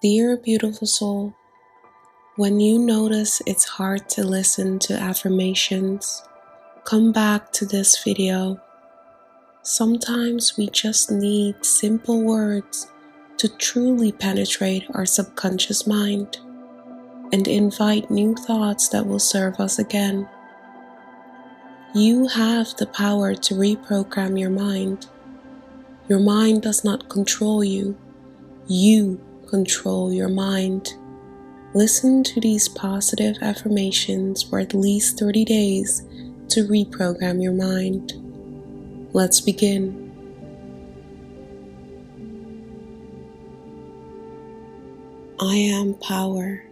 Dear beautiful soul, when you notice it's hard to listen to affirmations, come back to this video. Sometimes we just need simple words to truly penetrate our subconscious mind and invite new thoughts that will serve us again. You have the power to reprogram your mind. Your mind does not control you. You control your mind. Listen to these positive affirmations for at least 30 days to reprogram your mind. Let's begin. I am power.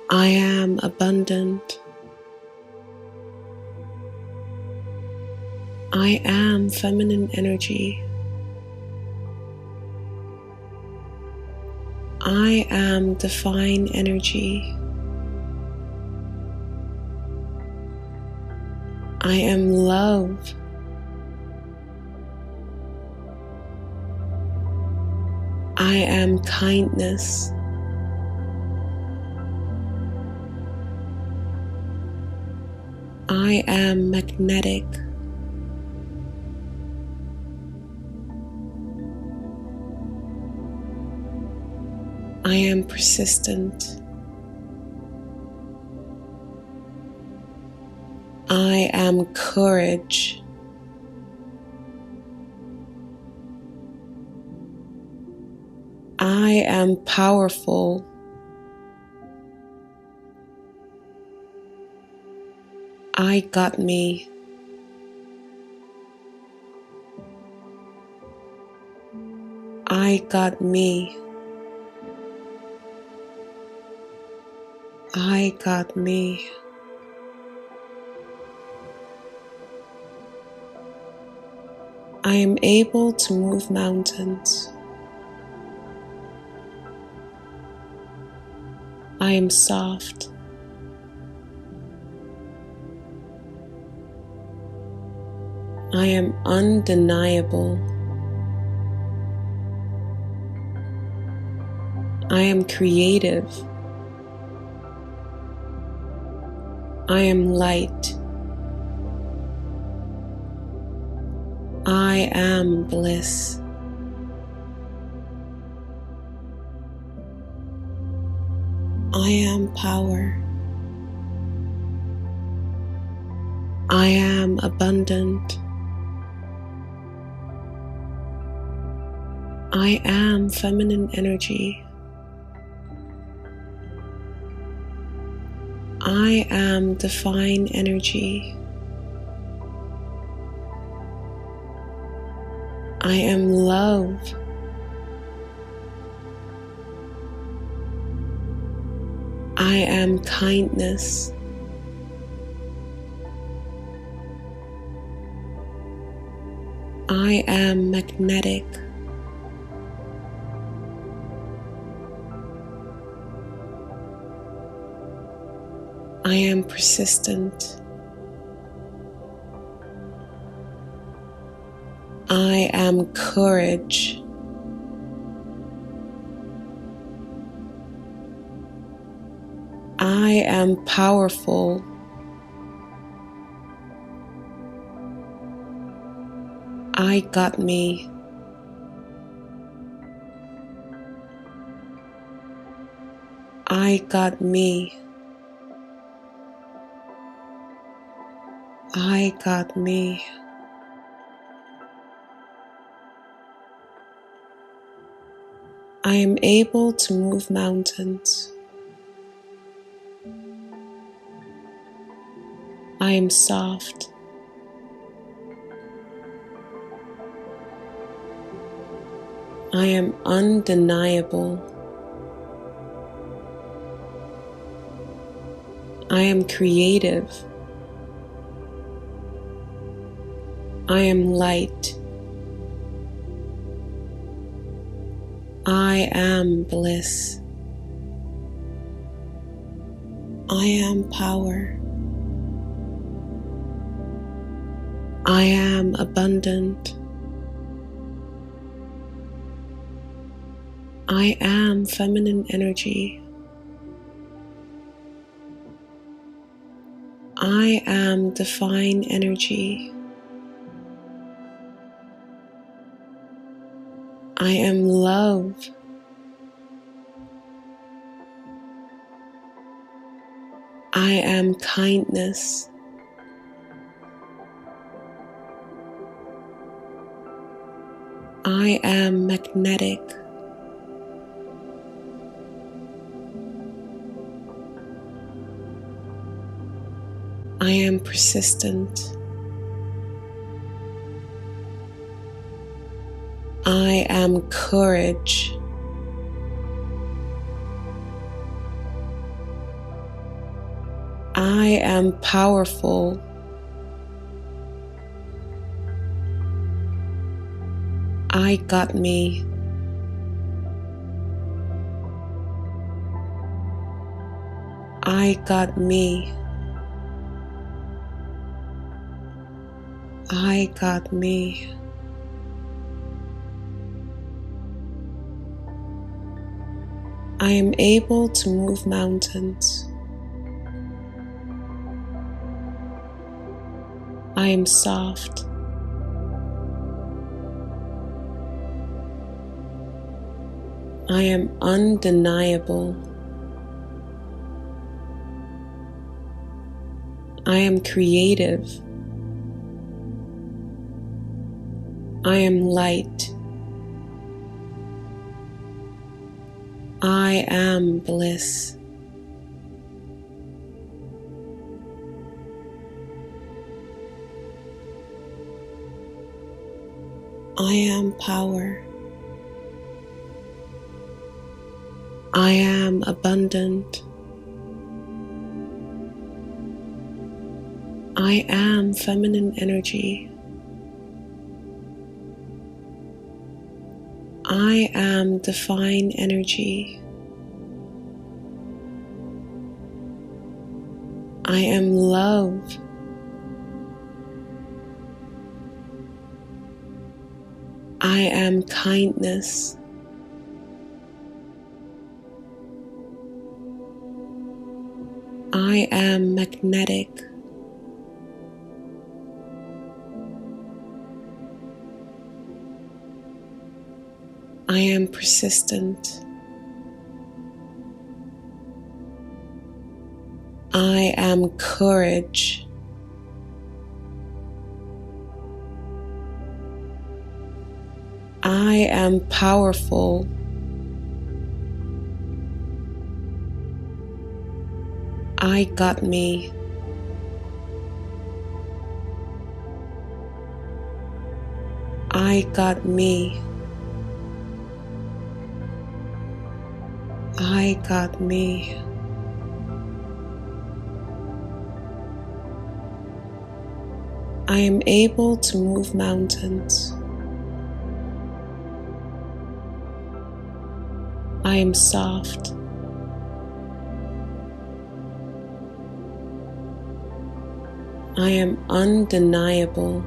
I am abundant. I am feminine energy. I am divine energy. I am love. I am kindness. I am magnetic. I am persistent. I am courage. I am powerful. I got me. I got me. I got me. I am able to move mountains. I am soft. I am undeniable. I am creative. I am light. I am bliss. I am power. I am abundant. I am feminine energy. I am divine energy. I am love. I am kindness. I am magnetic. I am persistent. I am courage. I am powerful. I got me. I got me. I got me. I am able to move mountains. I am soft. I am undeniable. I am creative. I am light. I am bliss. I am power. I am abundant. I am feminine energy. I am divine energy. I am love. I am kindness. I am magnetic. I am persistent. I am courage. I am powerful. I got me. I got me. I got me. I am able to move mountains. I am soft. I am undeniable. I am creative. I am light. I am bliss. I am power. I am abundant. I am feminine energy. I am divine energy. I am love. I am kindness. I am magnetic. I am persistent. I am courage. I am powerful. I got me. I got me. I got me. I am able to move mountains. I am soft. I am undeniable.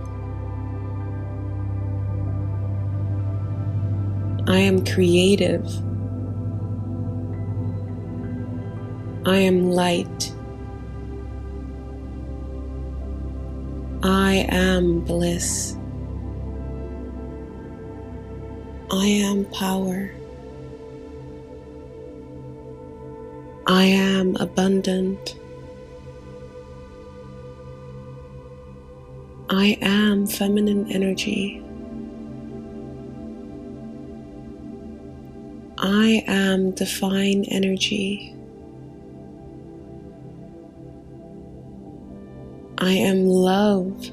I am creative. I am light. I am bliss. I am power. I am abundant. I am feminine energy. I am divine energy. I am love.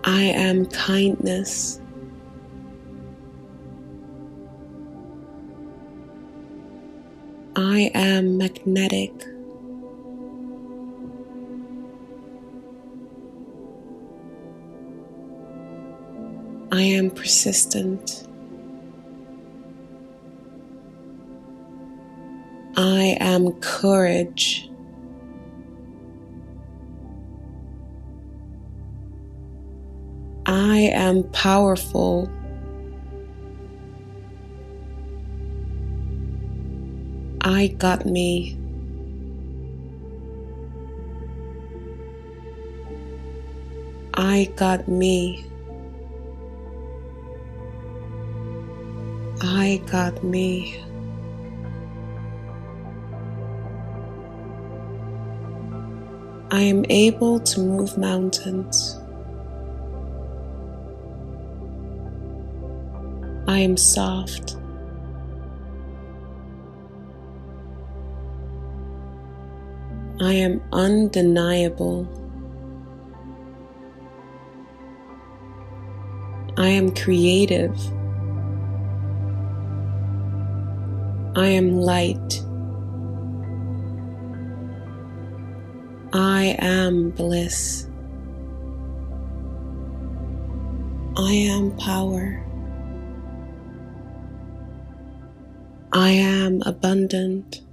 I am kindness. I am magnetic. I am persistent. I am courage. I am powerful. I got me. I got me. I got me. I am able to move mountains. I am soft. I am undeniable. I am creative. I am light. I am bliss. I am power. I am abundant.